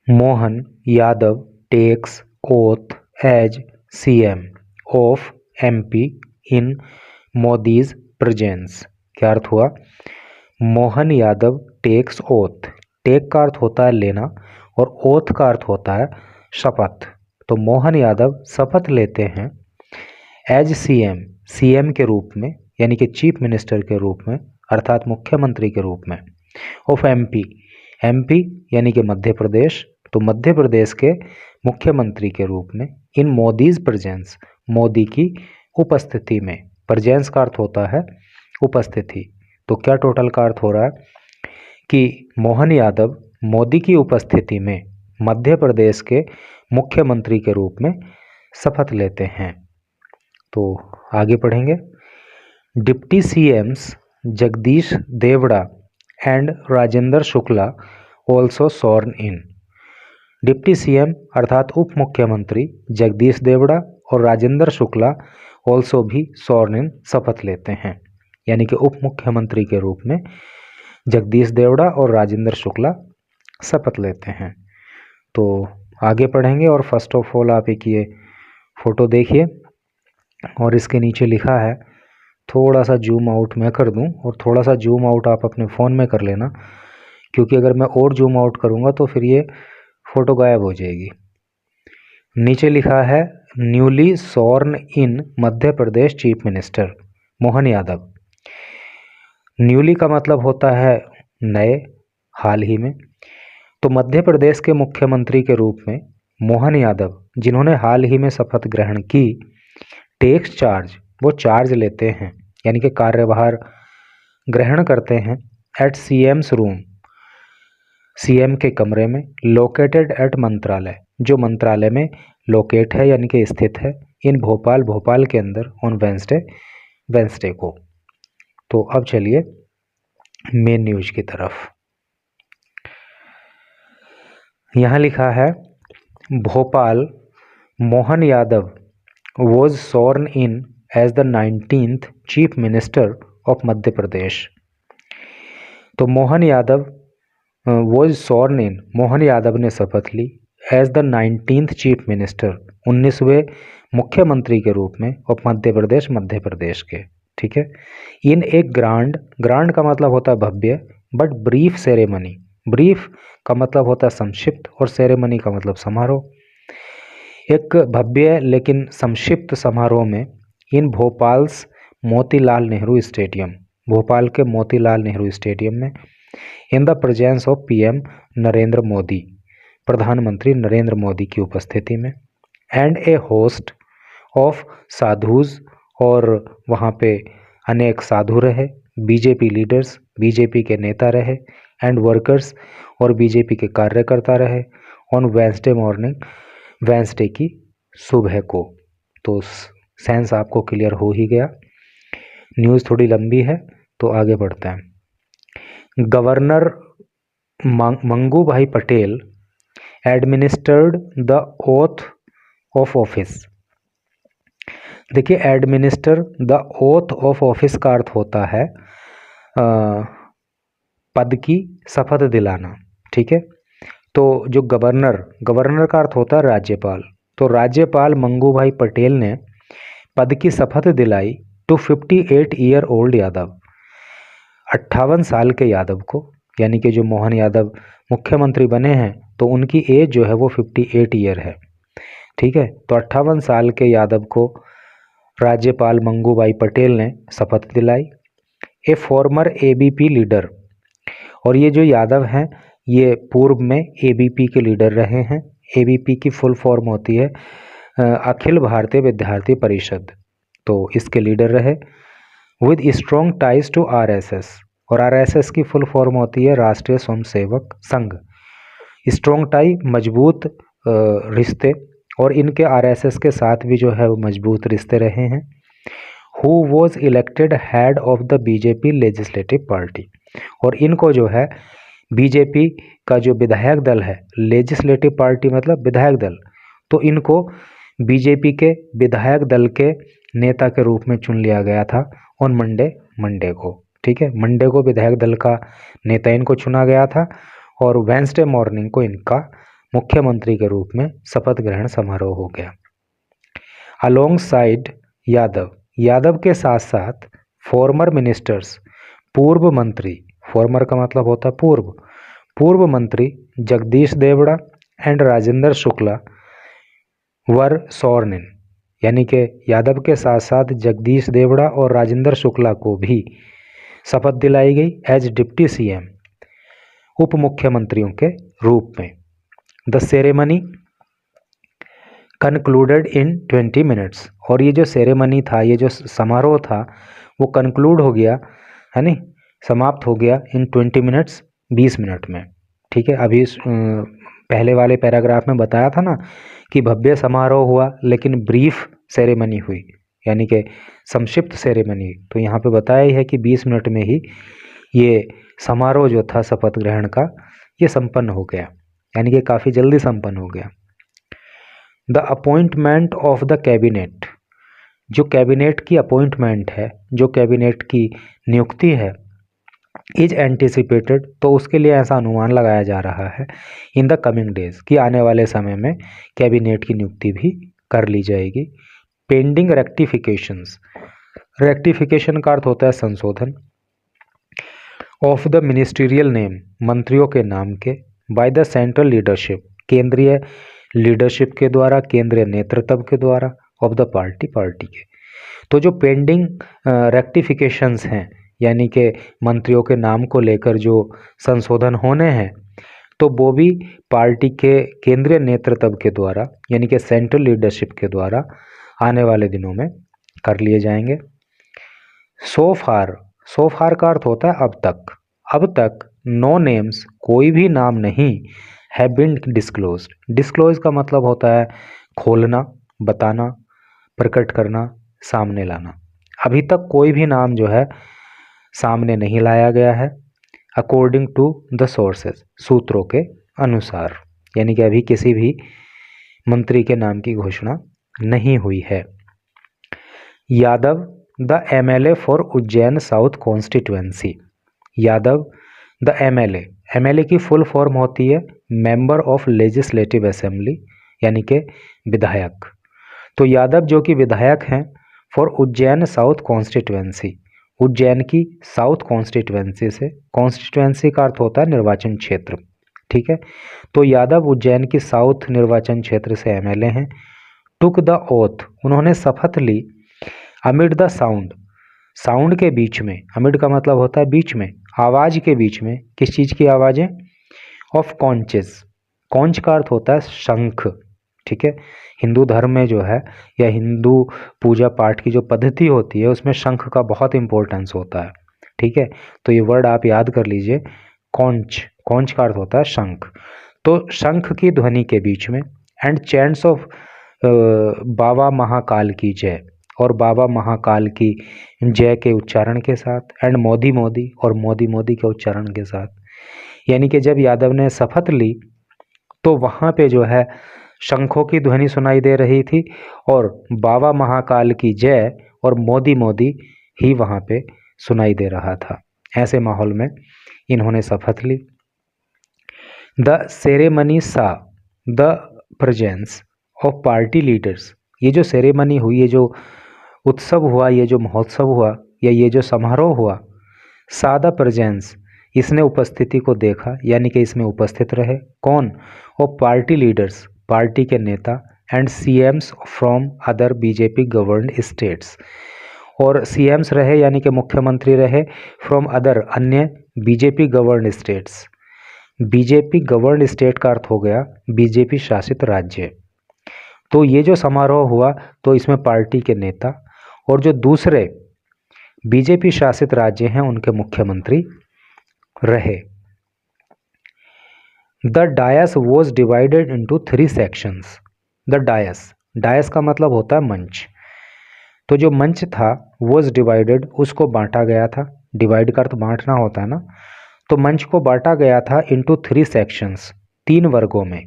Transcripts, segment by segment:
Mohan Yadav takes oath as CM of MP in Modi's presence. क्या अर्थ हुआ? Mohan Yadav takes oath, take का अर्थ होता है लेना और ओथ का अर्थ होता है शपथ। तो मोहन यादव शपथ लेते हैं एज CM के रूप में, यानी कि चीफ मिनिस्टर के रूप में, अर्थात मुख्यमंत्री के रूप में, ऑफ MP यानी कि मध्य प्रदेश, तो मध्य प्रदेश के मुख्यमंत्री के रूप में, इन मोदीज प्रेजेंस, मोदी की उपस्थिति में। प्रेजेंस का अर्थ होता है उपस्थिति। तो क्या टोटल का अर्थ हो रहा है कि मोहन यादव मोदी की उपस्थिति में मध्य प्रदेश के मुख्यमंत्री के रूप में शपथ लेते हैं। तो आगे पढ़ेंगे। Deputy CMs Jagdish Devda and Rajendra Shukla also sworn in. Deputy CM अर्थात उप मुख्यमंत्री जगदीश देवड़ा और राजेंद्र शुक्ला ऑल्सो भी सॉर्न इन शपथ लेते हैं, यानी कि उप मुख्यमंत्री के रूप में जगदीश देवड़ा और राजेंद्र शुक्ला शपथ लेते हैं। तो आगे पढ़ेंगे और फर्स्ट ऑफ ऑल आप एक ये फोटो देखिए और इसके नीचे लिखा है, थोड़ा सा जूम आउट मैं कर दूं और थोड़ा सा जूम आउट आप अपने फ़ोन में कर लेना, क्योंकि अगर मैं और जूम आउट करूंगा तो फिर ये फ़ोटो गायब हो जाएगी। नीचे लिखा है newly sworn in Madhya Pradesh chief minister Mohan Yadav. Newly का मतलब होता है नए, हाल ही में। तो मध्य प्रदेश के मुख्यमंत्री के रूप में मोहन यादव, जिन्होंने हाल ही में शपथ ग्रहण की, टेक्स चार्ज, वो चार्ज लेते हैं, यानी कि कार्यभार ग्रहण करते हैं, एट CM's रूम, CM के कमरे में, लोकेटेड एट मंत्रालय, जो मंत्रालय में लोकेट है यानी कि स्थित है, इन भोपाल के अंदर, ऑन वेंसडे को। तो अब चलिए मेन न्यूज की तरफ। यहाँ लिखा है Bhopal, Mohan Yadav was sworn in as the 19th chief minister of Madhya Pradesh. तो Mohan Yadav was sworn in, Mohan Yadav ने शपथ ली as the 19th chief minister, 19वें मुख्यमंत्री के रूप में ऑफ मध्य प्रदेश के, ठीक है। इन एक ग्रांड का मतलब होता है भव्य, बट ब्रीफ सेरेमनी, ब्रीफ का मतलब होता है संक्षिप्त और सेरेमनी का मतलब समारोह। एक भव्य लेकिन संक्षिप्त समारोह में इन भोपाल्स मोतीलाल नेहरू स्टेडियम, भोपाल के मोतीलाल नेहरू स्टेडियम में, in the presence of PM Narendra Modi, प्रधानमंत्री नरेंद्र मोदी की उपस्थिति में, and A host of sadhus, और वहाँ पे अनेक साधु रहे, BJP लीडर्स, BJP के नेता रहे, एंड वर्कर्स, और BJP के कार्यकर्ता रहे, ऑन वेंसडे मॉर्निंग, वेंसडे की सुबह को। तो सेंस आपको क्लियर हो ही गया। न्यूज़ थोड़ी लंबी है तो आगे बढ़ते हैं। Governor Mangu bhai Patel administered the oath of office. देखिए, administer the oath of office का अर्थ होता है पद की शपथ दिलाना, ठीक है। तो जो गवर्नर का अर्थ होता है राज्यपाल, तो राज्यपाल मंगू भाई पटेल ने पद की शपथ दिलाई टू 58 ईयर ओल्ड यादव, 58 साल के यादव को, यानी कि जो मोहन यादव मुख्यमंत्री बने हैं तो उनकी एज जो है वो 58 ईयर है, ठीक है। तो 58 साल के यादव को राज्यपाल मंगू भाई पटेल ने शपथ दिलाई। ए फॉर्मर ABP लीडर, और ये जो यादव हैं ये पूर्व में ABP के लीडर रहे हैं। ABP की फुल फॉर्म होती है अखिल भारतीय विद्यार्थी परिषद, तो इसके लीडर रहे। With strong ties to RSS, और RSS की फुल फॉर्म होती है राष्ट्रीय स्वयंसेवक संघ। स्ट्रॉन्ग टाई मजबूत रिश्ते, और इनके RSS के साथ भी जो है वो मजबूत रिश्ते रहे हैं। Who was elected head of the BJP legislative party, और इनको जो है BJP का जो विधायक दल है, लेजिस्लेटिव पार्टी मतलब विधायक दल, तो इनको BJP के विधायक दल के नेता के रूप में चुन लिया गया था ऑन मंडे को, ठीक है। मंडे को विधायक दल का नेता इनको चुना गया था और वेंसडे मॉर्निंग को इनका मुख्यमंत्री के रूप में शपथ ग्रहण समारोह हो गया। अलोंग साइड यादव, यादव के साथ साथ फॉर्मर मिनिस्टर्स, पूर्व मंत्री, फॉर्मर का मतलब होता है पूर्व, पूर्व मंत्री जगदीश देवड़ा एंड राजेंद्र शुक्ला वर सॉर्न इन, यानी कि यादव के साथ साथ जगदीश देवड़ा और राजेंद्र शुक्ला को भी शपथ दिलाई गई एज डिप्टी सीएम, उप मुख्यमंत्रियों के रूप में। The ceremony concluded in 20 minutes, और ये जो सेरेमनी था, ये जो समारोह था वो कंक्लूड हो गया, है नी, समाप्त हो गया इन 20 मिनट्स, 20 मिनट में। ठीक है, अभी पहले वाले पैराग्राफ में बताया था ना कि भव्य समारोह हुआ लेकिन ब्रीफ सेरेमनी हुई, यानी कि संक्षिप्त सेरेमनी, तो यहाँ पे बताया ही है कि 20 मिनट में ही ये समारोह जो था शपथ ग्रहण का ये संपन्न हो गया, यानी कि काफ़ी जल्दी संपन्न हो गया। The appointment of the cabinet, जो कैबिनेट की अपॉइंटमेंट है, जो कैबिनेट की नियुक्ति है, इज एंटिसिपेटेड, तो उसके लिए ऐसा अनुमान लगाया जा रहा है इन द कमिंग डेज, कि आने वाले समय में कैबिनेट की नियुक्ति भी कर ली जाएगी। पेंडिंग रेक्टिफिकेशंस, रेक्टिफिकेशन का अर्थ होता है संशोधन, ऑफ द मिनिस्ट्रियल नेम, मंत्रियों के नाम के, बाय द सेंट्रल लीडरशिप, केंद्रीय लीडरशिप के द्वारा, केंद्रीय नेतृत्व के द्वारा, ऑफ द पार्टी, पार्टी के। तो जो पेंडिंग रेक्टिफिकेशंस हैं, यानी कि मंत्रियों के नाम को लेकर जो संशोधन होने हैं, तो वो भी पार्टी के केंद्रीय नेतृत्व के द्वारा, यानी कि सेंट्रल लीडरशिप के द्वारा आने वाले दिनों में कर लिए जाएंगे। सो फार, सो फार का अर्थ होता है अब तक, अब तक नो नेम्स, कोई भी नाम नहीं, हैव बीन डिस्क्लोज्ड, डिस्क्लोज का मतलब होता है खोलना, बताना, प्रकट करना, सामने लाना। अभी तक कोई भी नाम जो है सामने नहीं लाया गया है, अकॉर्डिंग टू द सोर्सेज, सूत्रों के अनुसार, यानी कि अभी किसी भी मंत्री के नाम की घोषणा नहीं हुई है। Yadav the MLA for Ujjain south constituency, Yadav the MLA, MLA की फुल फॉर्म होती है मेंबर ऑफ लेजिस्लेटिव असेंबली, यानी कि विधायक। तो यादव जो कि विधायक हैं for Ujjain south constituency, Ujjain की साउथ कॉन्स्टिट्यूएंसी से, कॉन्स्टिट्यूएंसी का अर्थ होता है निर्वाचन क्षेत्र, ठीक है, तो यादव उज्जैन की साउथ निर्वाचन क्षेत्र से एमएलए हैं। टुक द ओथ, उन्होंने शपथ ली, अमिड द साउंड, साउंड के बीच में, अमिड का मतलब होता है बीच में, आवाज़ के बीच में, किस चीज़ की आवाज़ें, ऑफ कॉन्चेस, कॉन्च का अर्थ होता है शंख, ठीक है, हिंदू धर्म में जो है या हिंदू पूजा पाठ की जो पद्धति होती है उसमें शंख का बहुत इंपॉर्टेंस होता है, ठीक है, तो ये वर्ड आप याद कर लीजिए, कॉन्च, कॉन्च का अर्थ होता है शंख, तो शंख की ध्वनि के बीच में, एंड चैंट्स ऑफ बाबा महाकाल की जय, और बाबा महाकाल की जय के उच्चारण के साथ, एंड मोदी मोदी, और मोदी मोदी के उच्चारण के साथ, यानी कि जब यादव ने शपथ ली तो वहाँ पे जो है शंखों की ध्वनि सुनाई दे रही थी और बाबा महाकाल की जय और मोदी मोदी ही वहाँ पे सुनाई दे रहा था। ऐसे माहौल में इन्होंने शपथ ली। द सेरेमनी सा the presence of party leaders, ये जो सेरेमनी हुई, ये जो उत्सव हुआ, ये जो महोत्सव हुआ या ये जो समारोह हुआ, सा द प्रेजेंस, इसने उपस्थिति को देखा, यानी कि इसमें उपस्थित रहे कौन, और पार्टी लीडर्स, पार्टी के नेता, and CM's from other BJP governed states, और सीएम्स रहे यानी कि मुख्यमंत्री रहे फ्रॉम अदर, अन्य BJP governed states, BJP governed state का अर्थ हो गया बीजेपी शासित राज्य। तो ये जो समारोह हुआ तो इसमें पार्टी के नेता और जो दूसरे बीजेपी शासित राज्य हैं उनके मुख्यमंत्री रहे। The dais was divided into 3 sections, the dais, dais का मतलब होता है मंच, तो जो मंच था वॉज डिवाइडेड, उसको बांटा गया था, डिवाइड का अर्थ बांटना होता है ना, तो मंच को बांटा गया था इंटू 3 सेक्शंस, 3 वर्गों में।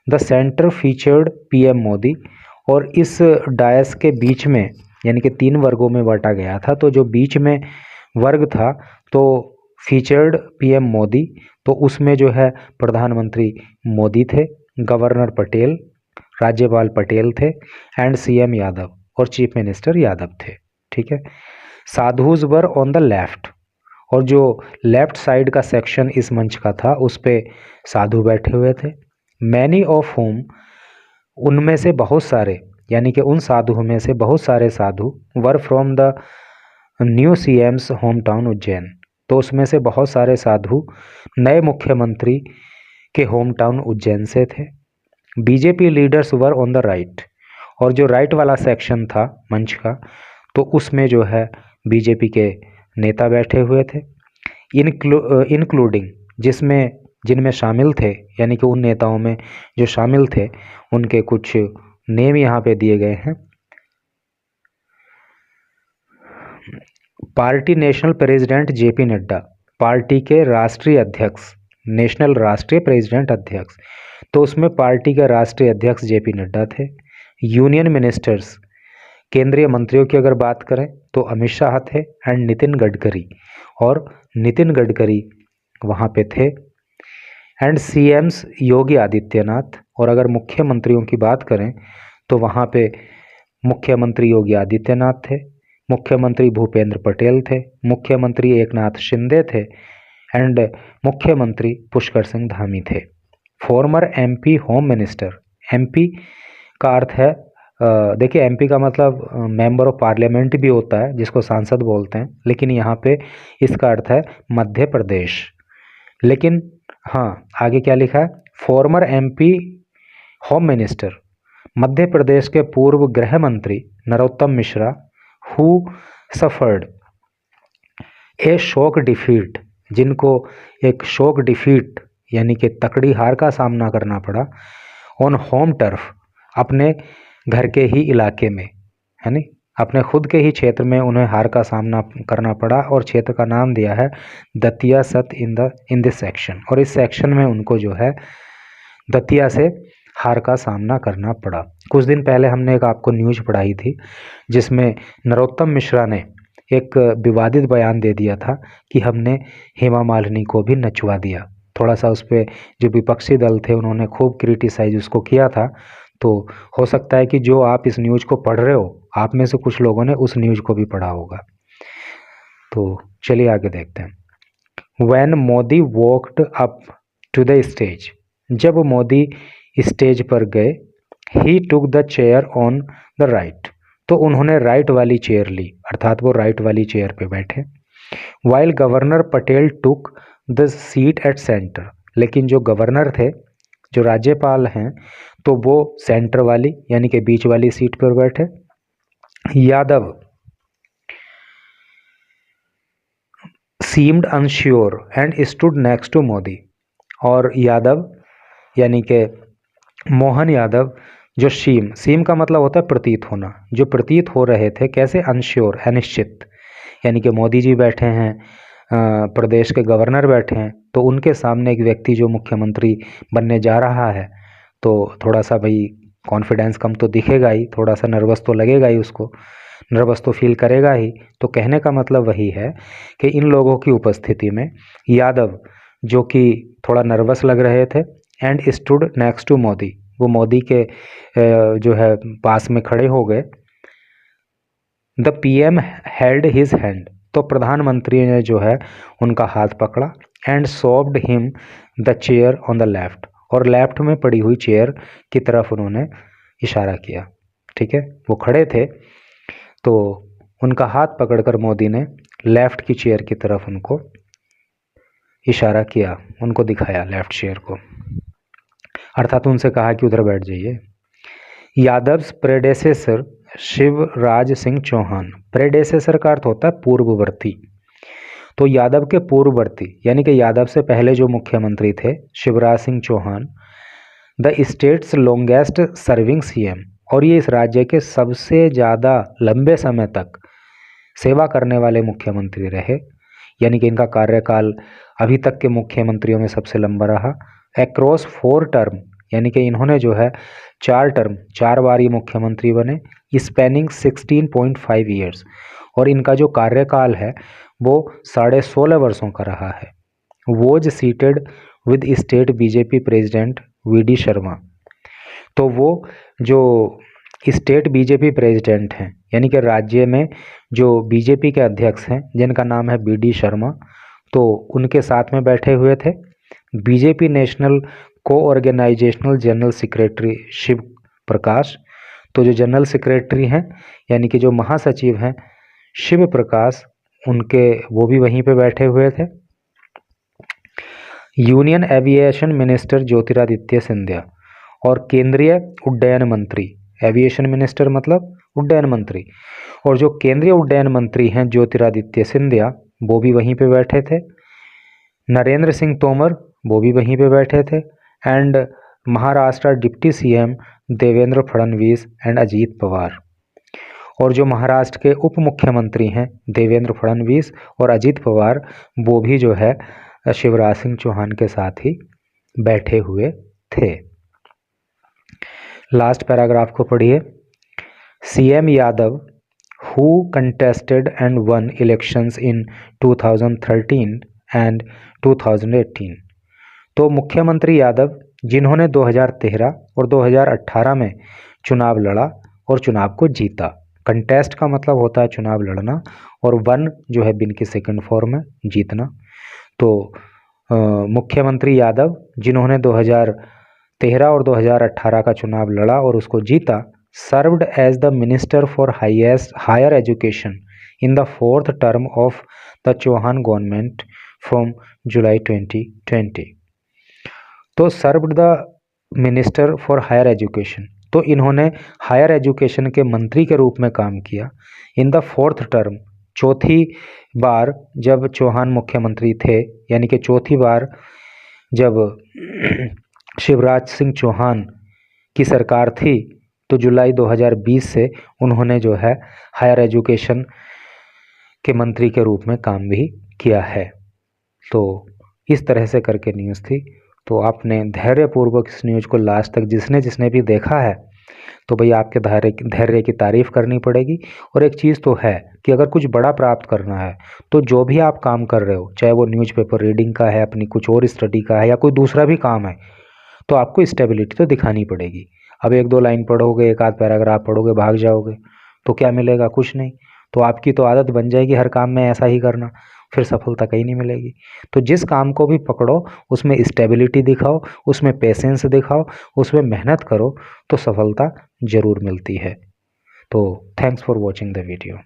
The centre featured PM Modi, और इस डायस के बीच में यानी कि 3 वर्गों में बांटा गया था, तो जो बीच में वर्ग था तो फीचर्ड पीएम मोदी, तो उसमें जो है प्रधानमंत्री मोदी थे, गवर्नर पटेल, राज्यपाल पटेल थे, एंड सीएम यादव और चीफ मिनिस्टर यादव थे। ठीक है। Sadhus were on the left, और जो लेफ्ट साइड का सेक्शन इस मंच का था उस पे साधु बैठे हुए थे। मैनी ऑफ होम, उनमें से बहुत सारे, यानी कि उन साधुओं में से बहुत सारे साधु were from the new CM's home town Ujjain, तो उसमें से बहुत सारे साधु नए मुख्यमंत्री के होम टाउन उज्जैन से थे। BJP leaders were on the right, और जो राइट वाला सेक्शन था मंच का, तो उसमें जो है बीजेपी के नेता बैठे हुए थे। इंक्लूडिंग, जिनमें शामिल थे, यानी कि उन नेताओं में जो शामिल थे उनके कुछ नेम यहाँ पे दिए गए हैं। Party national president JP Nadda, party के राष्ट्रीय अध्यक्ष, नेशनल राष्ट्रीय प्रेसिडेंट अध्यक्ष, तो उसमें पार्टी के राष्ट्रीय अध्यक्ष जेपी नड्डा थे। यूनियन मिनिस्टर्स, केंद्रीय मंत्रियों की अगर बात करें तो अमित शाह थे एंड नितिन गडकरी, और नितिन गडकरी वहाँ पे थे। एंड सीएम्स योगी आदित्यनाथ, और अगर मुख्यमंत्रियों की बात करें तो वहाँ पे मुख्यमंत्री योगी आदित्यनाथ थे, मुख्यमंत्री भूपेंद्र पटेल थे, मुख्यमंत्री एकनाथ शिंदे थे, एंड मुख्यमंत्री पुष्कर सिंह धामी थे। Farmer MP home minister, MP का अर्थ है, देखिए एमपी का मतलब मेंबर ऑफ पार्लियामेंट भी होता है जिसको सांसद बोलते हैं, लेकिन यहाँ पे इसका अर्थ है मध्य प्रदेश। लेकिन हाँ, आगे क्या लिखा है, farmer MP home minister, Madhya Pradesh के पूर्व गृह मंत्री Narottam Mishra, who suffered A shock defeat, जिनको एक शॉक डिफीट यानी कि तकड़ी हार का सामना करना पड़ा, ऑन होम टर्फ, अपने घर के ही इलाके में, है नी, अपने खुद के ही क्षेत्र में उन्हें हार का सामना करना पड़ा, और क्षेत्र का नाम दिया है दतिया सत इन दिस सेक्शन, और इस सेक्शन में उनको जो है दतिया से हार का सामना करना पड़ा। कुछ दिन पहले हमने एक आपको न्यूज़ पढ़ाई थी जिसमें नरोत्तम मिश्रा ने एक विवादित बयान दे दिया था कि हमने हेमा मालिनी को भी नचवा दिया। थोड़ा सा उस पर जो विपक्षी दल थे उन्होंने खूब क्रिटिसाइज उसको किया था। तो हो सकता है कि जो आप इस न्यूज़ को पढ़ रहे हो आप में से कुछ लोगों ने उस न्यूज़ को भी पढ़ा होगा। तो चलिए आगे देखते हैं। When Modi walked up to the stage, जब मोदी स्टेज पर गए, he took the chair on the right, तो उन्होंने राइट वाली चेयर ली, अर्थात वो राइट वाली चेयर पे बैठे। While governor Patel took the seat at centre, लेकिन जो गवर्नर थे, जो राज्यपाल हैं, तो वो सेंटर वाली यानी कि बीच वाली सीट पर बैठे। Yadav seemed unsure and stood next to Modi, और यादव यानी कि मोहन यादव, जो सीम का मतलब होता है प्रतीत होना, जो प्रतीत हो रहे थे, कैसे, अनश्योर, अनिश्चित, यानी कि मोदी जी बैठे हैं, प्रदेश के गवर्नर बैठे हैं, तो उनके सामने एक व्यक्ति जो मुख्यमंत्री बनने जा रहा है, तो थोड़ा सा भाई कॉन्फिडेंस कम तो दिखेगा ही, थोड़ा सा नर्वस तो लगेगा ही, उसको नर्वस तो फील करेगा ही। तो कहने का मतलब वही है कि इन लोगों की उपस्थिति में यादव जो कि थोड़ा नर्वस लग रहे थे, and stood next to Modi, वो मोदी के जो है पास में खड़े हो गए। The PM held his hand, तो प्रधानमंत्री ने जो है उनका हाथ पकड़ा, and showed him the chair on the left, और लेफ्ट में पड़ी हुई चेयर की तरफ उन्होंने इशारा किया। ठीक है, वो खड़े थे तो उनका हाथ पकड़कर मोदी ने लेफ्ट की चेयर की तरफ उनको इशारा किया, उनको दिखाया लेफ्ट चेयर को, अर्थात उनसे कहा कि उधर बैठ जाइए। यादव्स प्रेडेसेसर शिवराज सिंह चौहान, प्रेडेसेसर का अर्थ होता है पूर्ववर्ती, तो यादव के पूर्ववर्ती यानी कि यादव से पहले जो मुख्यमंत्री थे Shivraj Singh Chouhan, the state's longest serving CM, और ये इस राज्य के सबसे ज़्यादा लंबे समय तक सेवा करने वाले मुख्यमंत्री रहे, यानी कि इनका कार्यकाल अभी तक के मुख्यमंत्रियों में सबसे लंबा रहा। अक्रॉस 4 टर्म, यानी कि इन्होंने जो है 4 टर्म, 4 बार ये मुख्यमंत्री बने, स्पैनिंग 16.5 ईयर्स, और इनका जो कार्यकाल है वो 16.5 वर्षों का रहा है। Was seated with state BJP president VD Sharma. तो वो जो स्टेट बीजेपी प्रेसिडेंट हैं, यानी कि राज्य में जो बीजेपी के अध्यक्ष हैं जिनका नाम है बीडी शर्मा, तो उनके साथ में बैठे हुए थे BJP national coorganisational general secretary Shiv Prakash. तो जो जनरल सेक्रेटरी हैं यानी कि जो महासचिव हैं शिव प्रकाश, उनके वो भी वहीं पे बैठे हुए थे। Union aviation minister Jyotiraditya Scindia और केंद्रीय उड्डयन मंत्री, एविएशन मिनिस्टर मतलब उड्डयन मंत्री, और जो केंद्रीय उड्डयन मंत्री हैं ज्योतिरादित्य सिंधिया, वो भी वहीं पे बैठे थे। नरेंद्र सिंह तोमर, वो भी वहीं पे बैठे थे। And Maharashtra deputy CM Devendra Fadnavis and Ajit Pawar, और जो महाराष्ट्र के उप मुख्यमंत्री हैं देवेंद्र फडणवीस और अजीत पवार, वो भी जो है शिवराज सिंह चौहान के साथ ही बैठे हुए थे। लास्ट पैराग्राफ को पढ़िए। CM Yadav who contested and one elections in 2013 and 2018। तो मुख्यमंत्री यादव जिन्होंने 2013 और 2018 में चुनाव लड़ा और चुनाव को जीता। कंटेस्ट का मतलब होता है चुनाव लड़ना, और वन जो है बिन की सेकंड फॉर्म है जीतना। तो मुख्यमंत्री यादव जिन्होंने 2013 और 2018 का चुनाव लड़ा और उसको जीता, served as the minister for higher education in the 4th term of the Chouhan government from July 2020। तो served the minister for higher education, तो इन्होंने हायर एजुकेशन के मंत्री के रूप में काम किया। इन द 4th टर्म, चौथी बार जब चौहान मुख्यमंत्री थे, यानी कि चौथी बार जब शिवराज सिंह चौहान की सरकार थी, तो जुलाई 2020 से उन्होंने जो है हायर एजुकेशन के मंत्री के रूप में काम भी किया है। तो इस तरह से करके न्यूज़ थी। तो आपने धैर्यपूर्वक इस न्यूज़ को लास्ट तक जिसने भी देखा है, तो भाई आपके धैर्य की तारीफ़ करनी पड़ेगी। और एक चीज़ तो है कि अगर कुछ बड़ा प्राप्त करना है, तो जो भी आप काम कर रहे हो, चाहे वो न्यूज़पेपर रीडिंग का है, अपनी कुछ और स्टडी का है, या कोई दूसरा भी काम है, तो आपको स्टेबिलिटी तो दिखानी पड़ेगी। अब 1-2 लाइन पढ़ोगे, एक आध पैराग्राफ पढ़ोगे, भाग जाओगे, तो क्या मिलेगा? कुछ नहीं। तो आपकी तो आदत बन जाएगी हर काम में ऐसा ही करना, फिर सफलता कहीं नहीं मिलेगी। तो जिस काम को भी पकड़ो उसमें स्टेबिलिटी दिखाओ, उसमें पेशेंस दिखाओ, उसमें मेहनत करो, तो सफलता ज़रूर मिलती है। तो thanks for watching the video.